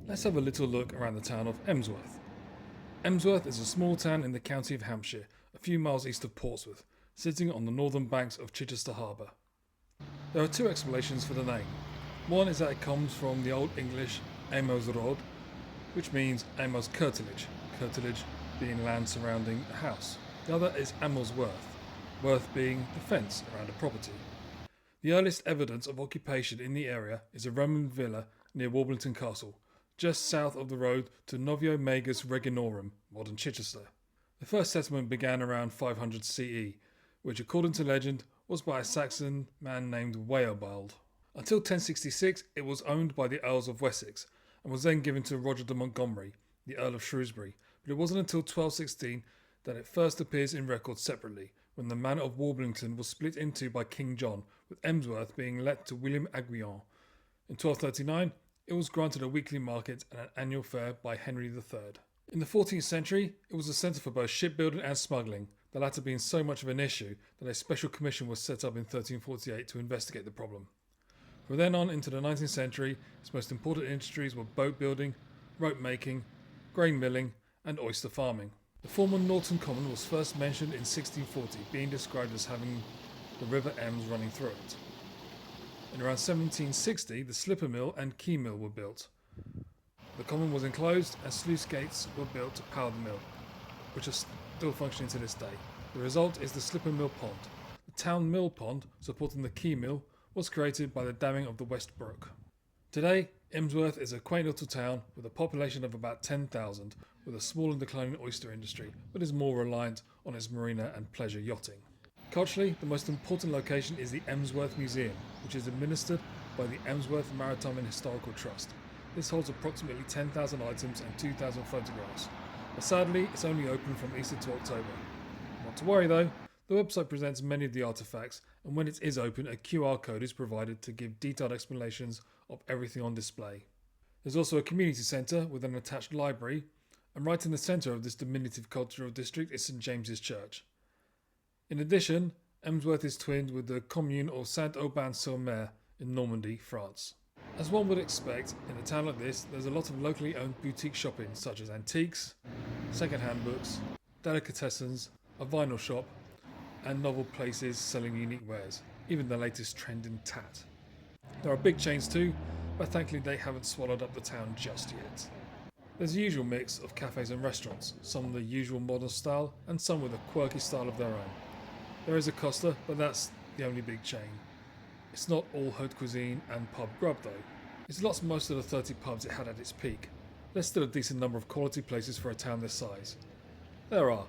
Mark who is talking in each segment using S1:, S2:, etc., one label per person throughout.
S1: Let's have a little look around the town of Emsworth. Emsworth is a small town in the county of Hampshire, a few miles east of Portsmouth, sitting on the northern banks of Chichester Harbour. There are two explanations for the name. One is that it comes from the Old English Emsworth, which means Amos curtilage, curtilage being land surrounding a house. The other is Emsworth, worth being the fence around a property. The earliest evidence of occupation in the area is a Roman villa near Warblington Castle, just south of the road to Novio Magus Reginorum, modern Chichester. The first settlement began around 500 CE, which according to legend was by a Saxon man named Weobald. Until 1066 it was owned by the Earls of Wessex and was then given to Roger de Montgomery, the Earl of Shrewsbury, but it wasn't until 1216 that it first appears in records separately, when the manor of Warblington was split into by King John, with Emsworth being let to William Aguillon. In 1239 it was granted a weekly market and an annual fair by Henry III. In the 14th century it was a centre for both shipbuilding and smuggling, the latter being so much of an issue that a special commission was set up in 1348 to investigate the problem. From then on into the 19th century, its most important industries were boat building, rope making, grain milling and oyster farming. The former Norton Common was first mentioned in 1640, being described as having the River Ems running through it. In around 1760, the slipper mill and key mill were built. The common was enclosed and sluice gates were built to power the mill, which are still functioning to this day. The result is the slipper mill pond. The town mill pond, supporting the key mill, was created by the damming of the West Brook. Today, Emsworth is a quaint little town with a population of about 10,000, with a small and declining oyster industry, but is more reliant on its marina and pleasure yachting. Culturally, the most important location is the Emsworth Museum, which is administered by the Emsworth Maritime and Historical Trust. This holds approximately 10,000 items and 2,000 photographs, but sadly it's only open from Easter to October. Not to worry though, the website presents many of the artefacts, and when it is open a QR code is provided to give detailed explanations of everything on display. There's also a community centre with an attached library, and right in the centre of this diminutive cultural district is St James's Church. In addition, Emsworth is twinned with the commune of Saint-Aubin-sur-Mer in Normandy, France. As one would expect, in a town like this, there's a lot of locally owned boutique shopping such as antiques, second-hand books, delicatessens, a vinyl shop, and novel places selling unique wares, even the latest trend in tat. There are big chains too, but thankfully they haven't swallowed up the town just yet. There's a usual mix of cafes and restaurants, some the usual modern style and some with a quirky style of their own. There is a Costa, but that's the only big chain. It's not all haute cuisine and pub grub though. It's lost most of the 30 pubs it had at its peak. There's still a decent number of quality places for a town this size. There are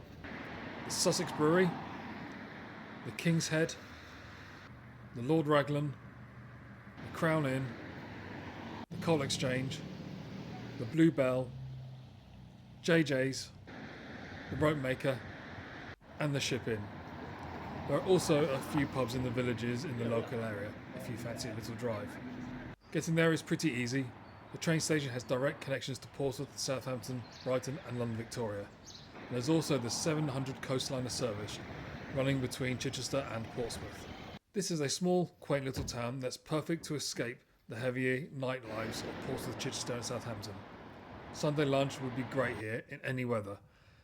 S1: the Sussex Brewery, the King's Head, the Lord Raglan, the Crown Inn, the Coal Exchange, the Blue Bell, JJ's, the Rope Maker, and the Ship Inn. There are also a few pubs in the villages in the local area, if you fancy a little drive. Getting there is pretty easy. The train station has direct connections to Portsmouth, Southampton, Brighton and London Victoria. And there's also the 700 Coastliner service running between Chichester and Portsmouth. This is a small, quaint little town that's perfect to escape the heavier night lives of Portsmouth, Chichester and Southampton. Sunday lunch would be great here in any weather,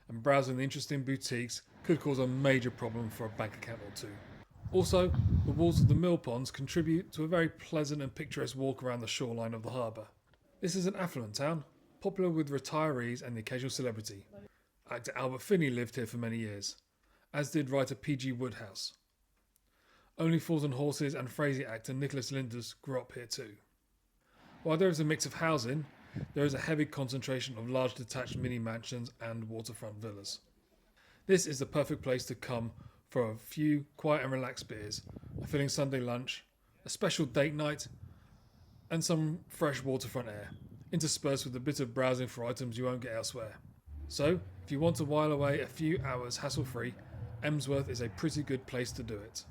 S1: and browsing the interesting boutiques could cause a major problem for a bank account or two. Also, the walls of the mill ponds contribute to a very pleasant and picturesque walk around the shoreline of the harbour. This is an affluent town, popular with retirees and the occasional celebrity. Actor Albert Finney lived here for many years, as did writer P.G. Wodehouse. Only Fools and Horses and Frasier actor Nicholas Lyndhurst grew up here too. While there is a mix of housing, there is a heavy concentration of large detached mini mansions and waterfront villas. This is the perfect place to come for a few quiet and relaxed beers, a filling Sunday lunch, a special date night, and some fresh waterfront air, interspersed with a bit of browsing for items you won't get elsewhere. So, if you want to while away a few hours hassle-free, Emsworth is a pretty good place to do it.